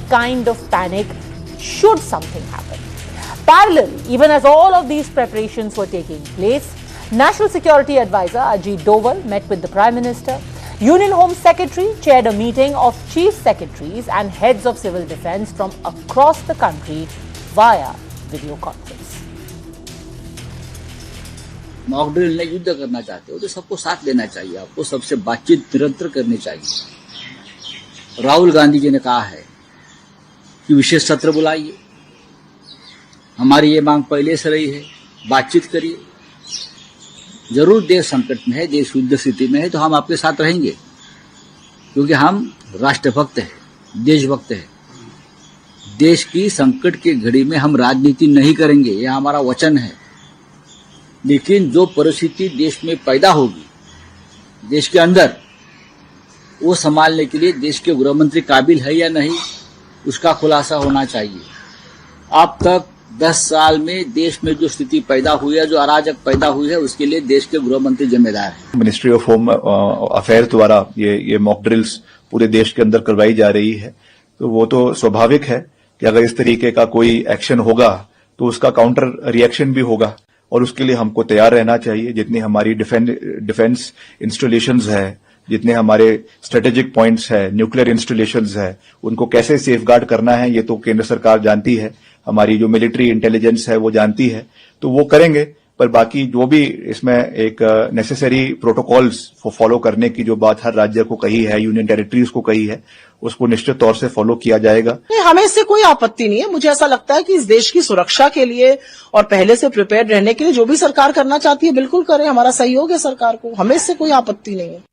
kind of panic should something happen. Parallelly, even as all of these preparations were taking place, National Security Advisor Ajit Doval met with the Prime Minister. Union Home Secretary chaired a meeting of Chief Secretaries and heads of civil defence from across the country via video conference. Mock drill में युद्ध करना चाहते हो तो सबको साथ लेना चाहिए, आपको सबसे बातचीत निरंतर करनी चाहिए। राहुल गांधी जी ने कहा है कि विशेष सत्र बुलाइए, हमारी ये मांग पहले से रही है, बातचीत करिए। जरूर देश संकट में है, देश युद्ध स्थिति में है, तो हम आपके साथ रहेंगे, क्योंकि हम राष्ट्रभक्त हैं, देशभक्त हैं। देश की संकट की घड़ी में हम राजनीति नहीं करेंगे, यह हमारा वचन है। लेकिन जो परिस्थिति देश में पैदा होगी, देश के अंदर, वो संभालने के लिए देश के गृह मंत्री काबिल है या नहीं, उसका खुलासा होना चाहिए। अब तक 10 साल में देश में जो स्थिति पैदा हुई है, जो अराजक पैदा हुई है, उसके लिए देश के गृह मंत्री जिम्मेदार है। मिनिस्ट्री ऑफ होम अफेयर द्वारा ये मॉक ड्रिल्स पूरे देश के अंदर करवाई जा रही है, तो वो तो स्वाभाविक है कि अगर इस तरीके का कोई एक्शन होगा तो उसका काउंटर रिएक्शन भी होगा, और उसके लिए हमको तैयार रहना चाहिए। जितनी हमारी डिफेंस इंस्टॉलेशंस है, जितने हमारे स्ट्रेटेजिक पॉइंट्स है, न्यूक्लियर इंस्टॉलेशंस है, उनको कैसे सेफगार्ड करना है, ये तो केंद्र सरकार जानती है, हमारी जो मिलिट्री इंटेलिजेंस है वो जानती है, तो वो करेंगे। पर बाकी जो भी इसमें एक नेसेसरी प्रोटोकॉल्स फॉलो करने की जो बात हर राज्य को कही है, यूनियन टेरिटरीज को कही है, उसको निश्चित तौर से फॉलो किया जाएगा। नहीं, हमें इससे कोई आपत्ति नहीं है। मुझे ऐसा लगता है कि इस देश की सुरक्षा के लिए और पहले से प्रिपेयर रहने के लिए जो भी सरकार करना चाहती है बिल्कुल करे, हमारा सहयोग है सरकार को, हमें इससे कोई आपत्ति नहीं है।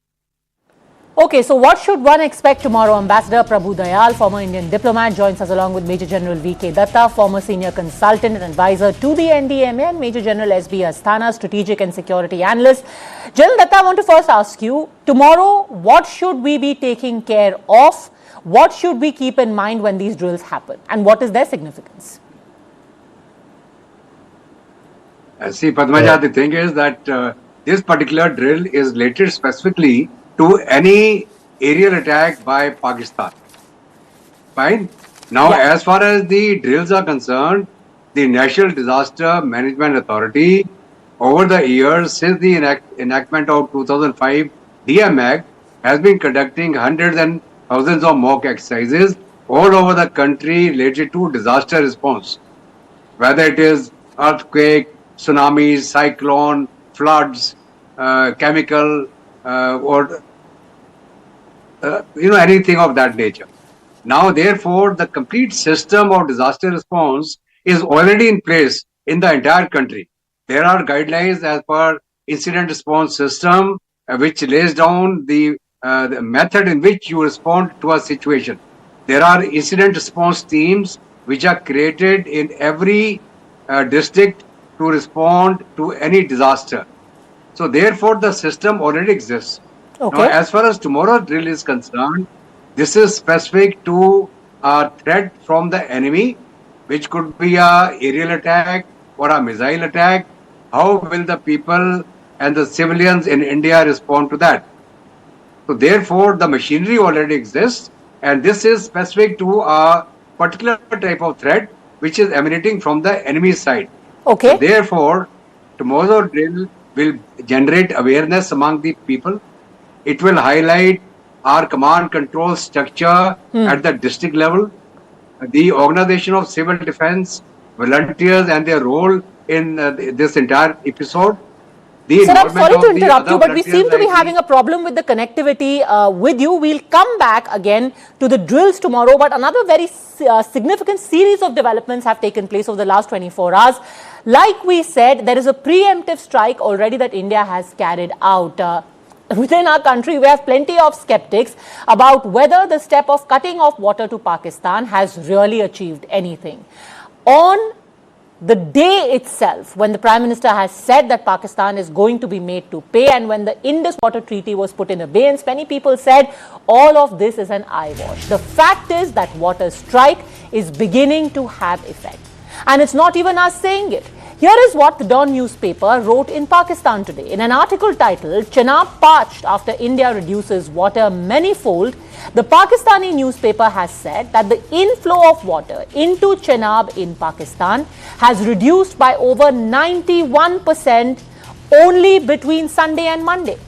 Okay, so what should one expect tomorrow? Ambassador Prabhu Dayal, former Indian diplomat, joins us along with Major General V.K. Datta, former senior consultant and advisor to the NDMA, and Major General S.B. Asthana, strategic and security analyst. General Datta, I want to first ask you, tomorrow, what should we be taking care of? What should we keep in mind when these drills happen? And what is their significance? See, Padmaja, the thing is that this particular drill is related specifically to any aerial attack by Pakistan. Fine. Now, as far as the drills are concerned, the National Disaster Management Authority, over the years since the enactment of 2005 DM Act, has been conducting hundreds and thousands of mock exercises all over the country related to disaster response, whether it is earthquake, tsunamis, cyclone, floods, chemical, or anything of that nature. Now, therefore, the complete system of disaster response is already in place in the entire country. There are guidelines as per incident response system, which lays down the method in which you respond to a situation. There are incident response teams which are created in every district to respond to any disaster. So, therefore, the system already exists. Okay. Now, as far as tomorrow's drill is concerned, this is specific to a threat from the enemy, which could be a aerial attack or a missile attack. How will the people and the civilians in India respond to that? So, therefore, the machinery already exists, and this is specific to a particular type of threat which is emanating from the enemy side. Okay. So, therefore, tomorrow's drill will generate awareness among the people. It will highlight our command control structure at the district level, the organization of civil defense, volunteers and their role in this entire episode. Sir, I'm sorry to interrupt you, but we seem to be having a problem with the connectivity with you. We'll come back again to the drills tomorrow, but another very significant series of developments have taken place over the last 24 hours. Like we said, there is a preemptive strike already that India has carried out. Within our country, we have plenty of skeptics about whether the step of cutting off water to Pakistan has really achieved anything. On the day itself, when the Prime Minister has said that Pakistan is going to be made to pay, and when the Indus Water Treaty was put in abeyance, many people said all of this is an eyewash. The fact is that water strike is beginning to have effect. And it's not even us saying it. Here is what the Dawn newspaper wrote in Pakistan today. In an article titled, "Chenab parched after India reduces water manifold," the Pakistani newspaper has said that the inflow of water into Chenab in Pakistan has reduced by over 91% only between Sunday and Monday.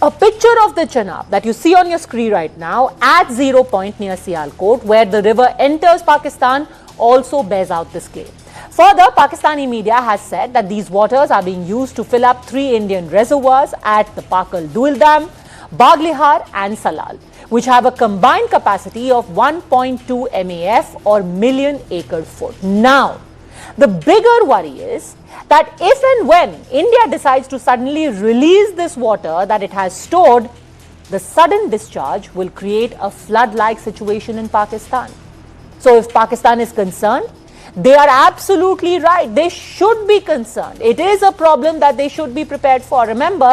A picture of the Chenab that you see on your screen right now at 0 point near Sialkot, where the river enters Pakistan, also bears out this claim. Further, Pakistani media has said that these waters are being used to fill up 3 Indian reservoirs at the Pakal Duil Dam, Baglihar and Salal, which have a combined capacity of 1.2 MAF or million acre foot. Now, the bigger worry is that if and when India decides to suddenly release this water that it has stored, the sudden discharge will create a flood-like situation in Pakistan. So if Pakistan is concerned, they are absolutely right. They should be concerned. It is a problem that they should be prepared for. Remember,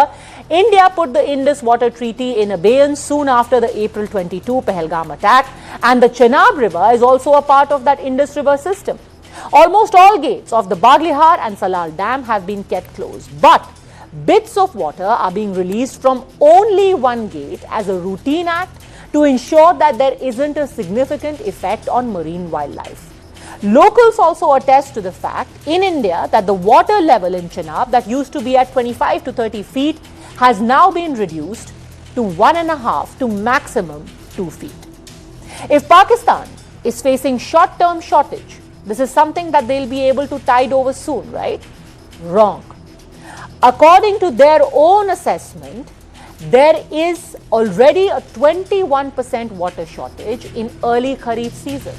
India put the Indus Water Treaty in abeyance soon after the April 22 Pahalgam attack, and the Chenab River is also a part of that Indus River system. Almost all gates of the Baglihar and Salal Dam have been kept closed, but bits of water are being released from only one gate as a routine act to ensure that there isn't a significant effect on marine wildlife. Locals also attest to the fact in India that the water level in Chenab that used to be at 25 to 30 feet has now been reduced to 1.5 to maximum 2 feet. If Pakistan is facing short-term shortage, this is something that they'll be able to tide over soon, right? Wrong. According to their own assessment, there is already a 21% water shortage in early Kharif season,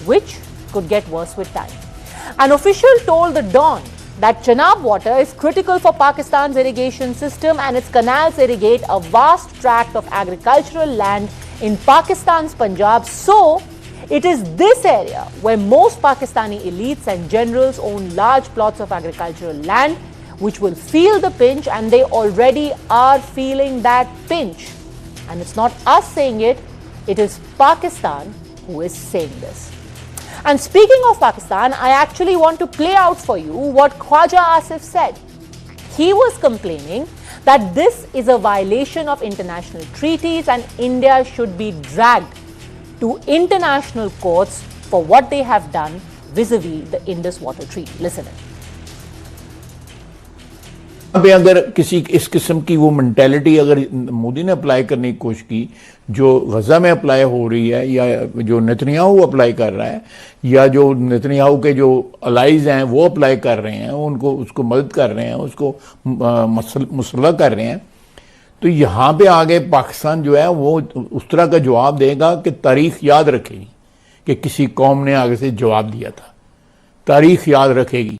which could get worse with time. An official told the Dawn that Chenab water is critical for Pakistan's irrigation system, and its canals irrigate a vast tract of agricultural land in Pakistan's Punjab. So, it is this area where most Pakistani elites and generals own large plots of agricultural land, which will feel the pinch, and they already are feeling that pinch. And it's not us saying it, it is Pakistan who is saying this. And speaking of Pakistan, I actually want to play out for you what Khwaja Asif said. He was complaining that this is a violation of international treaties and India should be dragged to international courts for what they have done vis-a-vis the Indus Water Treaty. Listen in. अभी अगर किसी इस किस्म की वो mentality अगर मोदी ने apply करने की कोशिश की जो गजा में अप्लाई हो रही है या जो नेतन्याहू अप्लाई कर रहा है या जो नेतन्याहू के जो अलाइज हैं वो अप्लाई कर रहे हैं उनको उसको मदद कर रहे हैं उसको मुसल्लह कर रहे हैं तो यहाँ पे आगे पाकिस्तान जो है वो उस तरह का जवाब देगा कि तारीख याद रखेगी कि किसी कौम ने आगे से जवाब दिया था तारीख याद रखेगी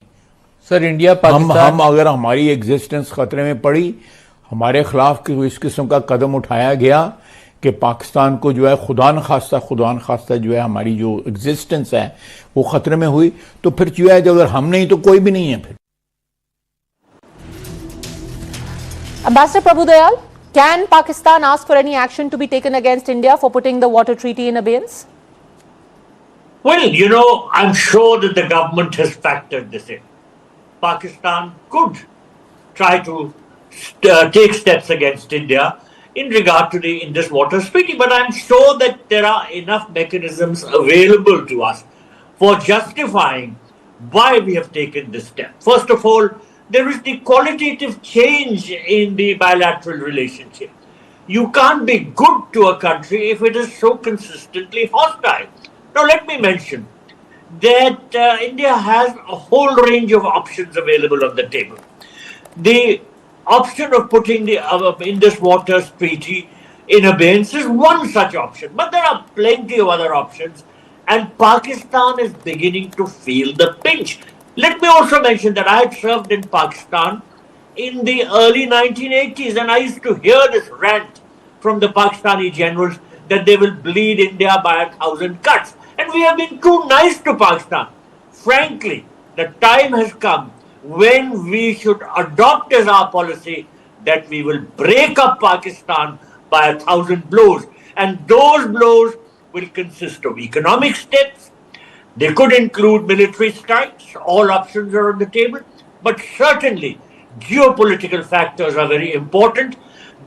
सर इंडिया पाकिस्तान हम अगर हमारी एग्जिस्टेंस खतरे में पड़ी हमारे खिलाफ इस किस्म का कदम उठाया गया कि पाकिस्तान को जो है खुदा न खास्ता जो है हमारी जो एग्जिस्टेंस है वो खतरे में हुई तो फिर जो है अगर हम नहीं तो कोई भी नहीं है फिर Ambassador Prabhu Dayal, can Pakistan ask for any action to be taken against India for putting the water treaty in abeyance? Well, you know, I'm sure that the government has factored this in. Pakistan could try to take steps against India in regard to the Indus Water Treaty, but I'm sure that there are enough mechanisms available to us for justifying why we have taken this step. First of all, there is the qualitative change in the bilateral relationship. You can't be good to a country if it is so consistently hostile. Now, let me mention that India has a whole range of options available on the table. The option of putting the Indus Water Treaty in abeyance is one such option, but there are plenty of other options, and Pakistan is beginning to feel the pinch. Let me also mention that I had served in Pakistan in the early 1980s, and I used to hear this rant from the Pakistani generals that they will bleed India by 1,000 cuts. And we have been too nice to Pakistan. Frankly, the time has come when we should adopt as our policy that we will break up Pakistan by 1,000 blows. And those blows will consist of economic steps. They could include military strikes. All options are on the table. But certainly, geopolitical factors are very important.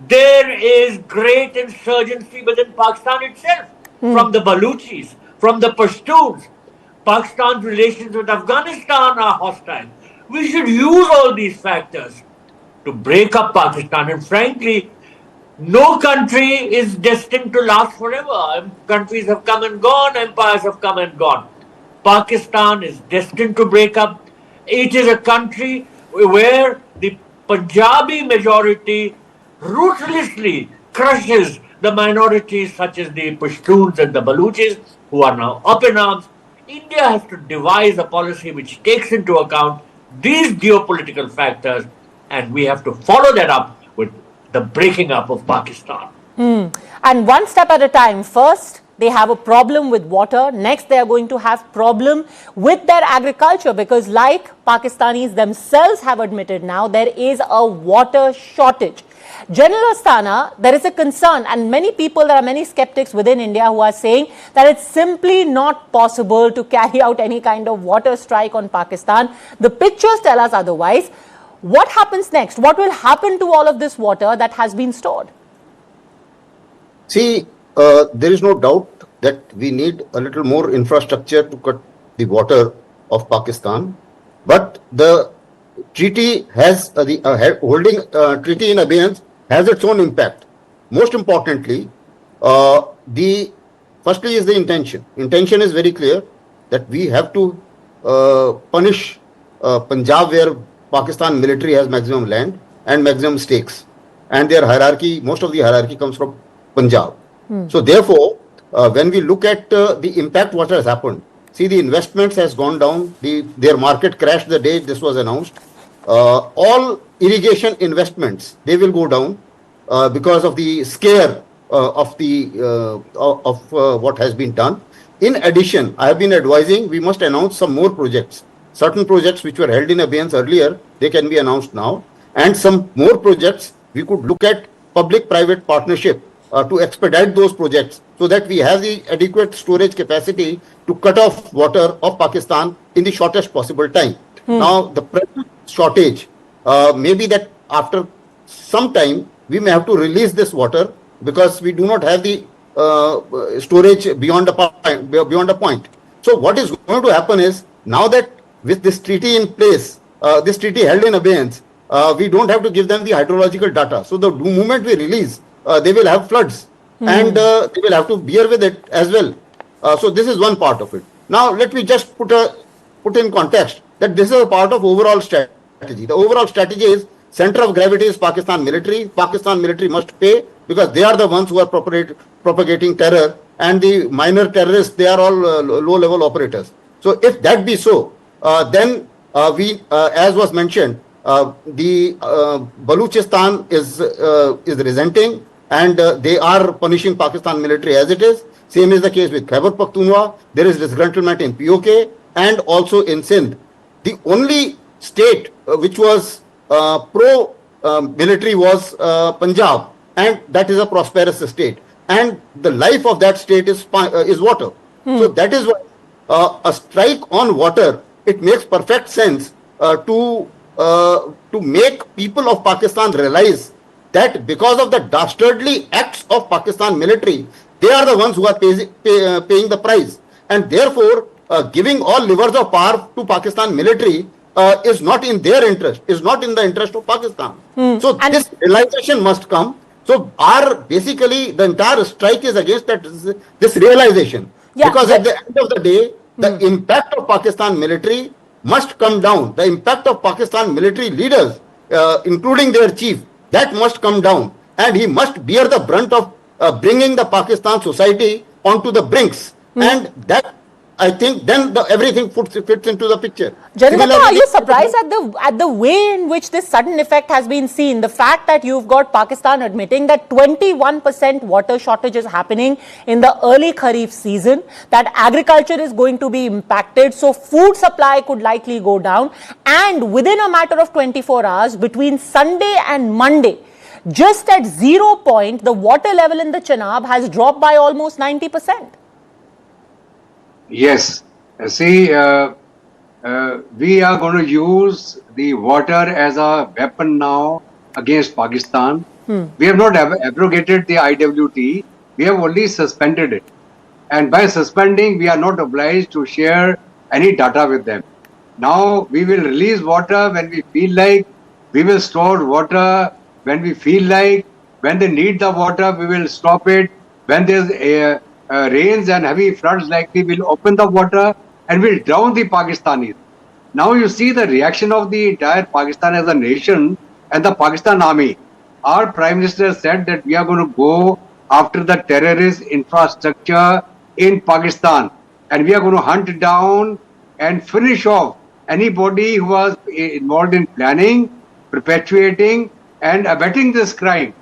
There is great insurgency within Pakistan itself, from the Baluchis, from the Pashtuns. Pakistan's relations with Afghanistan are hostile. We should use all these factors to break up Pakistan. And frankly, no country is destined to last forever. Countries have come and gone, empires have come and gone. Pakistan is destined to break up. It is a country where the Punjabi majority ruthlessly crushes the minorities such as the Pashtuns and the Baluchis, who are now up in arms. India has to devise a policy which takes into account these geopolitical factors, and we have to follow that up with the breaking up of Pakistan. And one step at a time. First, they have a problem with water. Next, they are going to have problem with their agriculture, because like Pakistanis themselves have admitted now, there is a water shortage. General Astana, there is a concern, and many people, there are many skeptics within India who are saying that it's simply not possible to carry out any kind of water strike on Pakistan. The pictures tell us otherwise. What happens next? What will happen to all of this water that has been stored? See, there is no doubt that we need a little more infrastructure to cut the water of Pakistan. But the treaty has, holding treaty in abeyance has its own impact. Most importantly, firstly is the intention. Intention is very clear that we have to punish Punjab, where Pakistan military has maximum land and maximum stakes, and their hierarchy, most of the hierarchy comes from Punjab. So therefore, when we look at the impact what has happened, see, the investments has gone down, their market crashed the day this was announced. All irrigation investments, they will go down because of the scare of what has been done. In addition, I have been advising we must announce some more projects. Certain projects which were held in abeyance earlier, they can be announced now. And some more projects, we could look at public-private partnership to expedite those projects so that we have the adequate storage capacity to cut off water of Pakistan in the shortest possible time. Now, the present shortage, maybe that after some time, we may have to release this water because we do not have the storage beyond a point. So what is going to happen is, now that with this treaty in place, this treaty held in abeyance, we don't have to give them the hydrological data. So the moment we release, they will have floods and they will have to bear with it as well. So this is one part of it. Now let me just put in context that this is a part of overall strategy. The overall strategy is center of gravity is Pakistan military. Pakistan military must pay because they are the ones who are propagating terror, and the minor terrorists, they are all low-level operators. So if that be so, then as was mentioned, the Baluchistan is resenting, and they are punishing Pakistan military as it is. Same is the case with Khyber Pakhtunkhwa. There is disgruntlement in POK and also in Sindh. The only state which was pro-military was Punjab, and that is a prosperous state. And the life of that state is water. So that is why a strike on water, it makes perfect sense to make people of Pakistan realize that because of the dastardly acts of Pakistan military, they are the ones who are paying the price. And therefore, giving all levers of power to Pakistan military is not in their interest, is not in the interest of Pakistan. So this realization must come. So basically the entire strike is against this realization. Because at the end of the day, the impact of Pakistan military must come down. The impact of Pakistan military leaders, including their chief, that must come down. And he must bear the brunt of bringing the Pakistan society onto the brinks. And that, I think, then everything fits into the picture. General, are you surprised at the way in which this sudden effect has been seen? The fact that you've got Pakistan admitting that 21% water shortage is happening in the early Kharif season, that agriculture is going to be impacted, so food supply could likely go down, and within a matter of 24 hours, between Sunday and Monday, just at 0 point, the water level in the Chenab has dropped by almost 90%. Yes. See, we are going to use the water as a weapon now against Pakistan. We have not abrogated the IWT. We have only suspended it. And by suspending, we are not obliged to share any data with them. Now we will release water when we feel like. We will store water when we feel like. When they need the water, we will stop it. When there's rains and heavy floods likely, we'll open the water and we'll drown the Pakistanis. Now you see the reaction of the entire Pakistan as a nation and the Pakistan army. Our Prime Minister said that we are going to go after the terrorist infrastructure in Pakistan and we are going to hunt down and finish off anybody who was involved in planning, perpetuating and abetting this crime.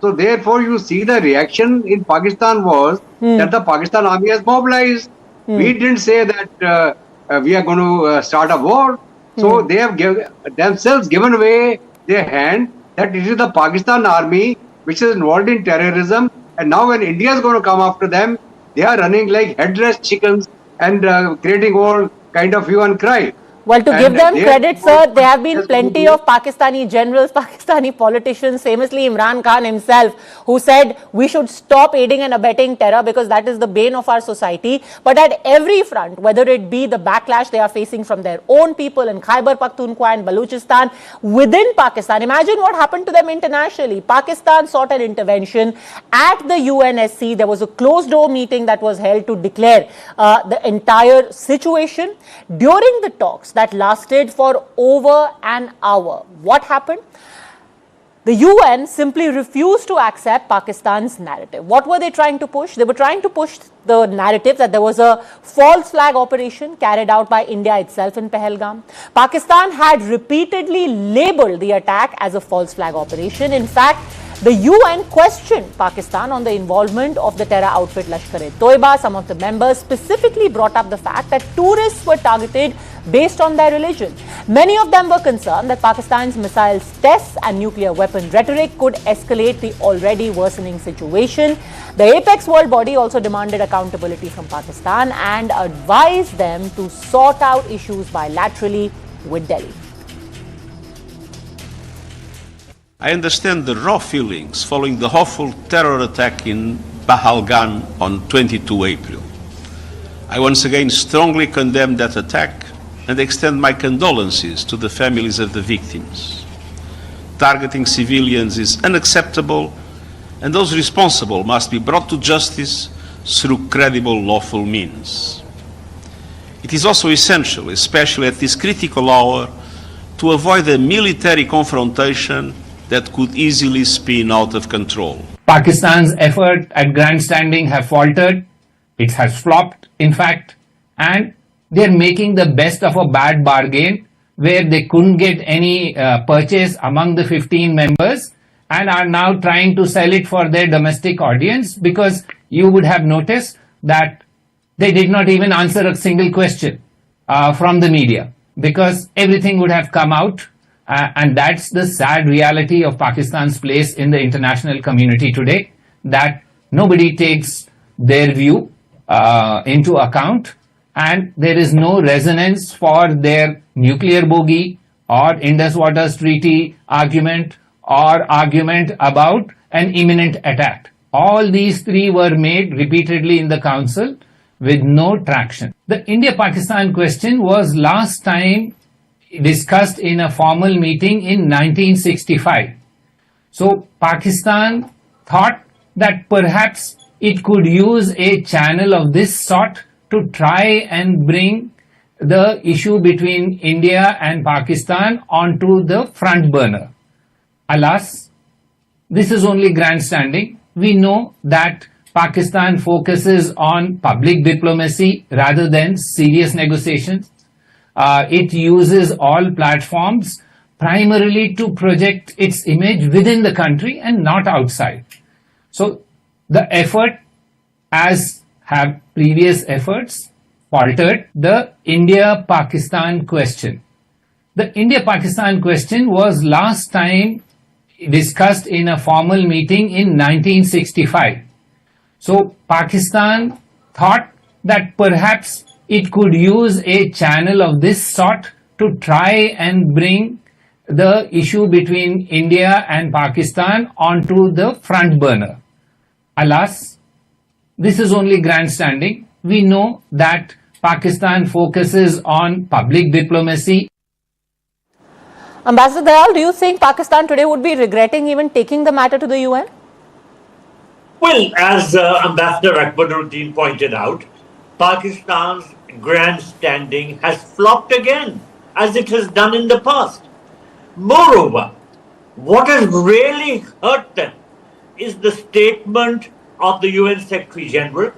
So therefore you see the reaction in Pakistan was that the Pakistan army has mobilized. We didn't say that we are going to start a war. So they have themselves given away their hand that it is the Pakistan army which is involved in terrorism. And now when India is going to come after them, they are running like headless chickens and creating all kind of hue and cry. Well, to give them credit, sir, there have been plenty of Pakistani generals, Pakistani politicians, famously Imran Khan himself, who said we should stop aiding and abetting terror because that is the bane of our society. But at every front, whether it be the backlash they are facing from their own people in Khyber Pakhtunkhwa and Balochistan, within Pakistan, imagine what happened to them internationally. Pakistan sought an intervention at the UNSC. There was a closed-door meeting that was held to declare the entire situation. During the talks that lasted for over an hour, what happened? The UN simply refused to accept Pakistan's narrative. What were they trying to push? They were trying to push the narrative that there was a false flag operation carried out by India itself in Pahalgam. Pakistan had repeatedly labeled the attack as a false flag operation. In fact, the UN questioned Pakistan on the involvement of the terror outfit Lashkar-e-Toiba. Some of the members specifically brought up the fact that tourists were targeted based on their religion. Many of them were concerned that Pakistan's missiles tests and nuclear weapon rhetoric could escalate the already worsening situation. The apex world body also demanded accountability from Pakistan and advised them to sort out issues bilaterally with Delhi. I understand the raw feelings following the awful terror attack in Pahalgam on 22 April. I once again strongly condemn that attack and extend my condolences to the families of the victims. Targeting civilians is unacceptable, and those responsible must be brought to justice through credible lawful means. It is also essential, especially at this critical hour, to avoid a military confrontation that could easily spin out of control. Pakistan's effort at grandstanding have faltered. It has flopped, in fact, and they're making the best of a bad bargain where they couldn't get any purchase among the 15 members and are now trying to sell it for their domestic audience, because you would have noticed that they did not even answer a single question from the media, because everything would have come out. And that's the sad reality of Pakistan's place in the international community today, that nobody takes their view into account, and there is no resonance for their nuclear bogey or Indus Waters Treaty argument or argument about an imminent attack. All these three were made repeatedly in the Council with no traction. The India-Pakistan question was last time discussed in a formal meeting in 1965. So Pakistan thought that perhaps it could use a channel of this sort to try and bring the issue between India and Pakistan onto the front burner. Alas, this is only grandstanding. We know that Pakistan focuses on public diplomacy rather than serious negotiations. It uses all platforms primarily to project its image within the country and not outside. So the effort, as have previous efforts, faltered. The India-Pakistan question. The India-Pakistan question was last time discussed in a formal meeting in 1965. So Pakistan thought that perhaps it could use a channel of this sort to try and bring the issue between India and Pakistan onto the front burner. Alas, this is only grandstanding. We know that Pakistan focuses on public diplomacy. Ambassador Doval, do you think Pakistan today would be regretting even taking the matter to the UN? Well, as Ambassador Akbaruddin pointed out, Pakistan's grandstanding has flopped again, as it has done in the past. Moreover, what has really hurt them is the statement of the UN Secretary General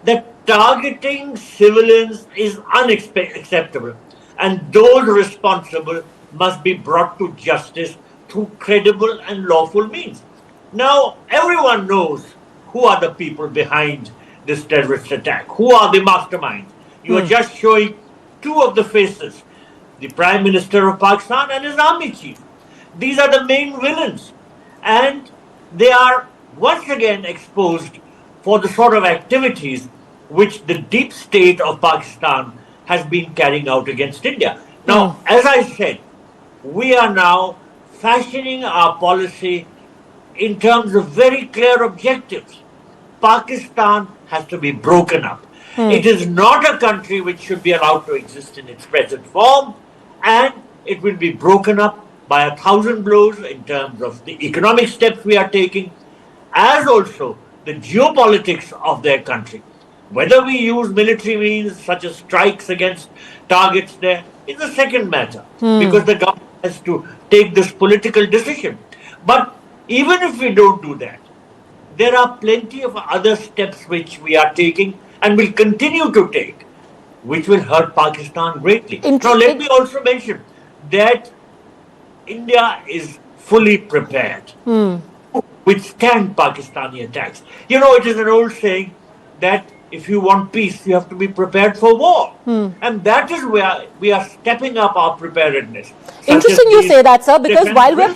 that targeting civilians is unacceptable and those responsible must be brought to justice through credible and lawful means. Now, everyone knows who are the people behind this terrorist attack, who are the masterminds. You are just showing two of the faces, the Prime Minister of Pakistan and his army chief. These are the main villains, and they are once again exposed for the sort of activities which the deep state of Pakistan has been carrying out against India. Now, as I said, we are now fashioning our policy in terms of very clear objectives. Pakistan has to be broken up. It is not a country which should be allowed to exist in its present form, and it will be broken up by 1,000 blows in terms of the economic steps we are taking, as also the geopolitics of their country. Whether we use military means such as strikes against targets there is a second matter, because the government has to take this political decision. But even if we don't do that, there are plenty of other steps which we are taking and will continue to take, which will hurt Pakistan greatly. Now, let me also mention that India is fully prepared to withstand Pakistani attacks. You know, it is an old saying that if you want peace, you have to be prepared for war. And that is where we are stepping up our preparedness. Interesting you say that, sir, because while we're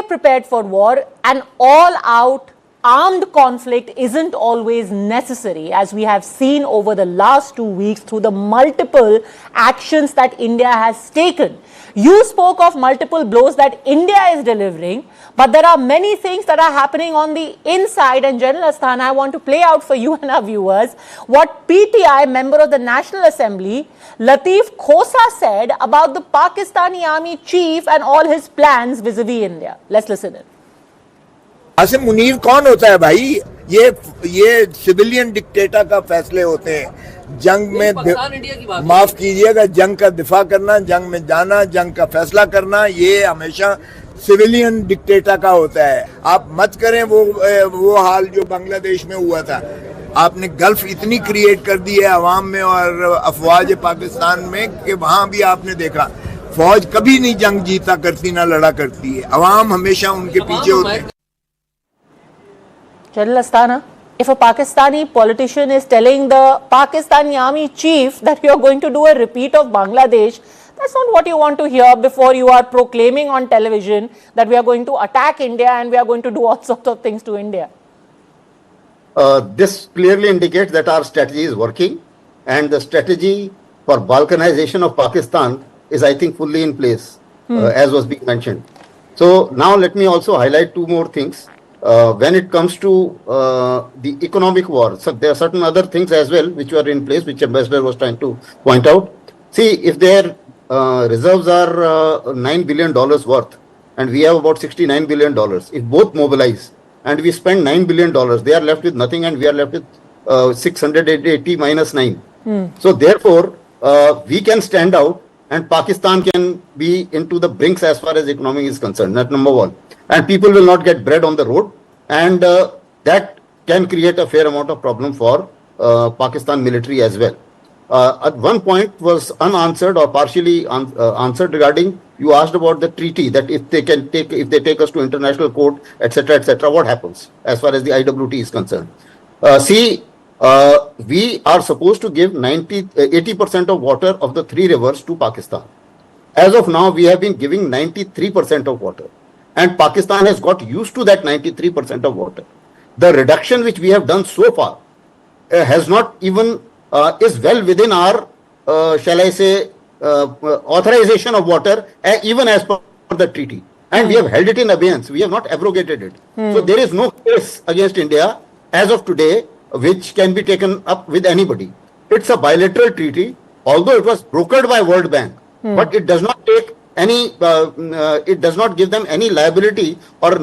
prepared for war, an all-out armed conflict isn't always necessary, as we have seen over the last 2 weeks through the multiple actions that India has taken. You spoke of multiple blows that India is delivering, but there are many things that are happening on the inside. And General Asthana, I want to play out for you and our viewers what PTI member of the National Assembly, Latif Khosa, said about the Pakistani army chief and all his plans vis-a-vis India. Let's listen in. Asim Munir कौन होता है भाई? ये civilian dictator का फैसले होते हैं। जंग में माफ कीजिएगा, जंग का दिफा करना, जंग में जाना, जंग का फैसला करना, ये हमेशा सिविलियन डिक्टेटर का होता है। आप मत करें वो हाल जो बांग्लादेश में हुआ था। आपने गल्फ इतनी क्रिएट कर दी है अवाम में और अफवाज पाकिस्तान में कि वहां भी आपने देखा फौज कभी नहीं जंग जीता करती, ना लड़ा करती है, अवाम हमेशा उनके पीछे होते हैं। General Asthana, if a Pakistani politician is telling the Pakistani army chief that you are going to do a repeat of Bangladesh, that's not what you want to hear before you are proclaiming on television that we are going to attack India and we are going to do all sorts of things to India. This clearly indicates that our strategy is working, and the strategy for balkanization of Pakistan is, I think, fully in place, as was being mentioned. So now let me also highlight two more things. When it comes to the economic war, so there are certain other things as well which were in place, which Ambassador was trying to point out. See, if their reserves are $9 billion worth, and we have about $69 billion, if both mobilize and we spend $9 billion, they are left with nothing, and we are left with 680 minus 9. So therefore, we can stand out, and Pakistan can be into the brinks as far as economy is concerned. That's number one. And people will not get bread on the road, and that can create a fair amount of problem for Pakistan military as well. At one point was unanswered or partially answered regarding, you asked about the treaty, that if they take us to international court, etc., what happens as far as the IWT is concerned. We are supposed to give 80% of water of the 3 rivers to Pakistan. As of now, we have been giving 93% of water. And Pakistan has got used to that 93% of water. The reduction which we have done so far has not even is well within our, shall I say, authorization of water, even as per the treaty. And we have held it in abeyance. We have not abrogated it. So there is no case against India as of today which can be taken up with anybody. It's a bilateral treaty, although it was brokered by World Bank, but it does not take any, it does not give them any liability or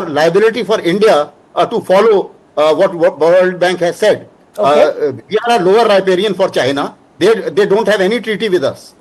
liability for India to follow what World Bank has said. Okay. We are a lower riparian for China. They don't have any treaty with us.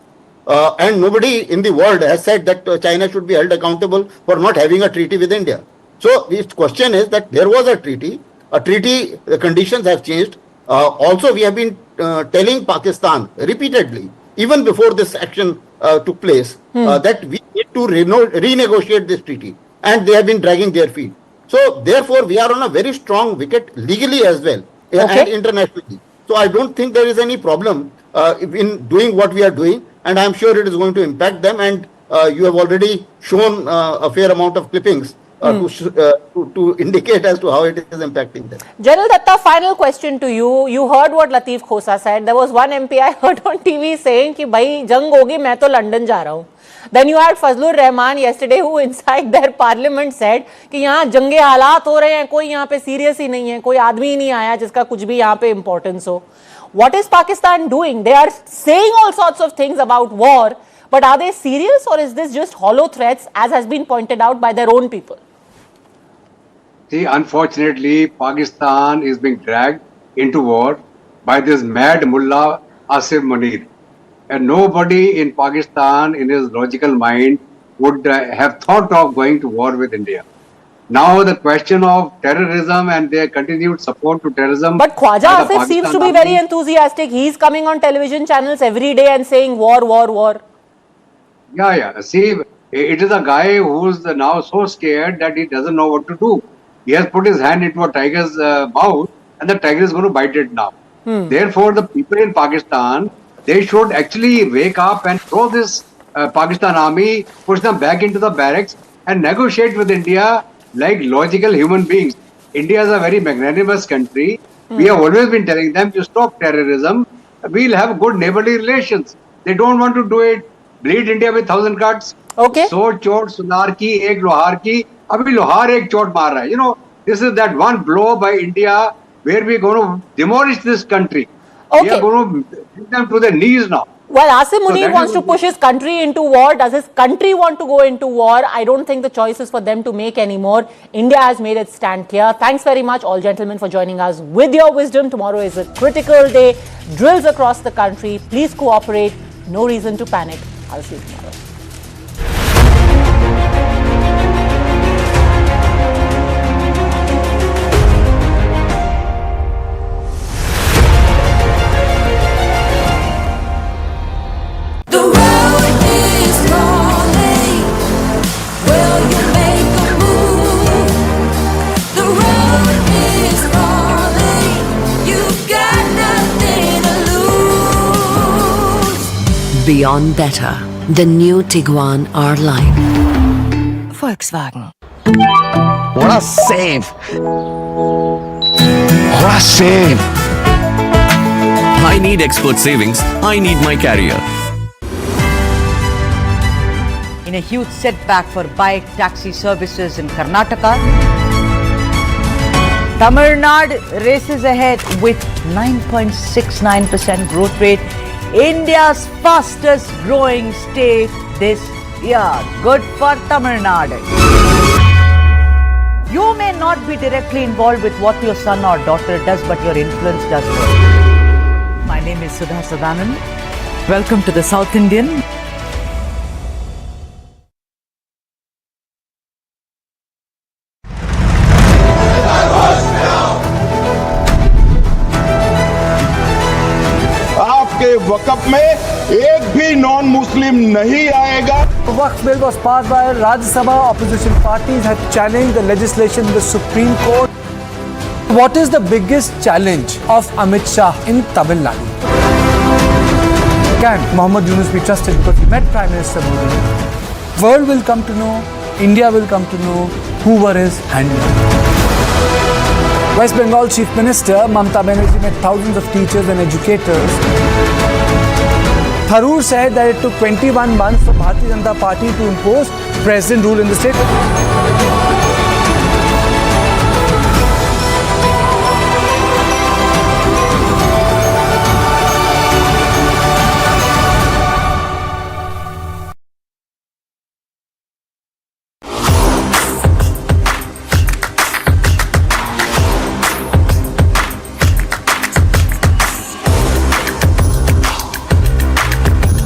And nobody in the world has said that China should be held accountable for not having a treaty with India. So the question is that there was a treaty, the conditions have changed. Also, we have been telling Pakistan repeatedly, even before this action took place, that we need to renegotiate this treaty. And they have been dragging their feet. So therefore, we are on a very strong wicket legally as well, and internationally. So I don't think there is any problem in doing what we are doing, and I'm sure it is going to impact them. And you have already shown a fair amount of clippings to indicate as to how it is impacting them. General Datta, final question to you. You heard what Lateef Khosa said. There was one MP I heard on TV saying कि भाई जंग होगी मैं तो London जा रहा हूँ. Then you had Fazlur Rahman yesterday who inside their parliament said कि यहाँ जंगे हालात हो रहे हैं, कोई यहाँ पे serious ही नहीं है, कोई आदमी ही नहीं आया जिसका कुछ भी यहाँ पे importance हो. What is Pakistan doing? They are saying all sorts of things about war, but are they serious or is this just hollow threats as has been pointed out by their own people? See, unfortunately, Pakistan is being dragged into war by this mad mullah Asif Munir. And nobody in Pakistan, in his logical mind, would have thought of going to war with India. Now the question of terrorism and their continued support to terrorism. But Khwaja Asif seems to be very enthusiastic. He's coming on television channels every day and saying war, war, war. Yeah. See, it is a guy who's now so scared that he doesn't know what to do. He has put his hand into a tiger's mouth and the tiger is going to bite it now. Therefore, the people in Pakistan, they should actually wake up and throw this Pakistan army, push them back into the barracks and negotiate with India like logical human beings. India is a very magnanimous country. We have always been telling them to stop terrorism. We'll have good neighborly relations. They don't want to do it. Bleed India with 1,000 cuts. Okay. So chot sunar ki, ek lohar ki. Abhi lohar ek chot maar raha hai. You know, this is that one blow by India where we're going to demolish this country. Okay. We are going to bring them to their knees now. Well, Asif Munir wants to push his country into war. Does his country want to go into war? I don't think the choice is for them to make anymore. India has made its stand clear. Thanks very much, all gentlemen, for joining us with your wisdom. Tomorrow is a critical day. Drills across the country. Please cooperate. No reason to panic. I'll see you tomorrow. Beyond better, the new Tiguan R-Line. Volkswagen. What a save! What a save! I need expert savings. I need my carrier. In a huge setback for bike taxi services in Karnataka, Tamil Nadu races ahead with 9.69% growth rate. India's fastest growing state this year. Good for Tamil Nadu. You may not be directly involved with what your son or daughter does, but your influence does work. My name is Sudha Sadanand. Welcome to the South Indian. वक़्फ़ में एक भी non Muslim नहीं आएगा. Waqf bill was passed by Rajya Sabha. Opposition parties had challenged the legislation in the Supreme Court. What is the biggest challenge of Amit Shah in Tamil Nadu? Can Muhammad Yunus be trusted because he met Prime Minister Modi? World will come to know, India will come to know who were his handlers. West Bengal Chief Minister Mamata Banerjee met thousands of teachers and educators. Tharoor said that it took 21 months for Bharatiya Janata Party to impose president rule in the state.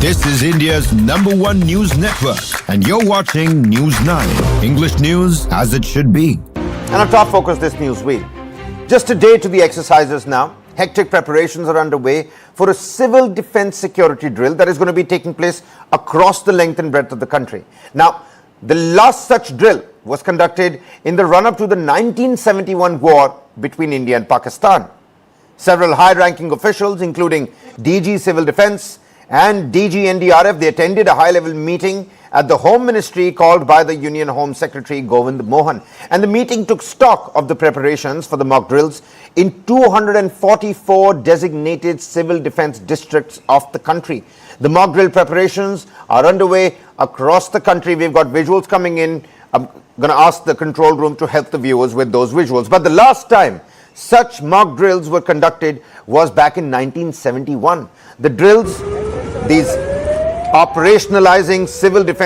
This is India's #1 news network, and you're watching News9, English news as it should be. And our top focus this news week. Just a day to the exercises now. Hectic preparations are underway for a civil defense security drill that is going to be taking place across the length and breadth of the country. Now, the last such drill was conducted in the run-up to the 1971 war between India and Pakistan. Several high-ranking officials, including DG Civil Defense and DG NDRF, they attended a high-level meeting at the Home Ministry called by the Union Home Secretary Govind Mohan. And the meeting took stock of the preparations for the mock drills in 244 designated civil defense districts of the country. The mock drill preparations are underway across the country. We've got visuals coming in. I'm going to ask the control room to help the viewers with those visuals. But the last time such mock drills were conducted was back in 1971. The drills, these operationalizing civil defense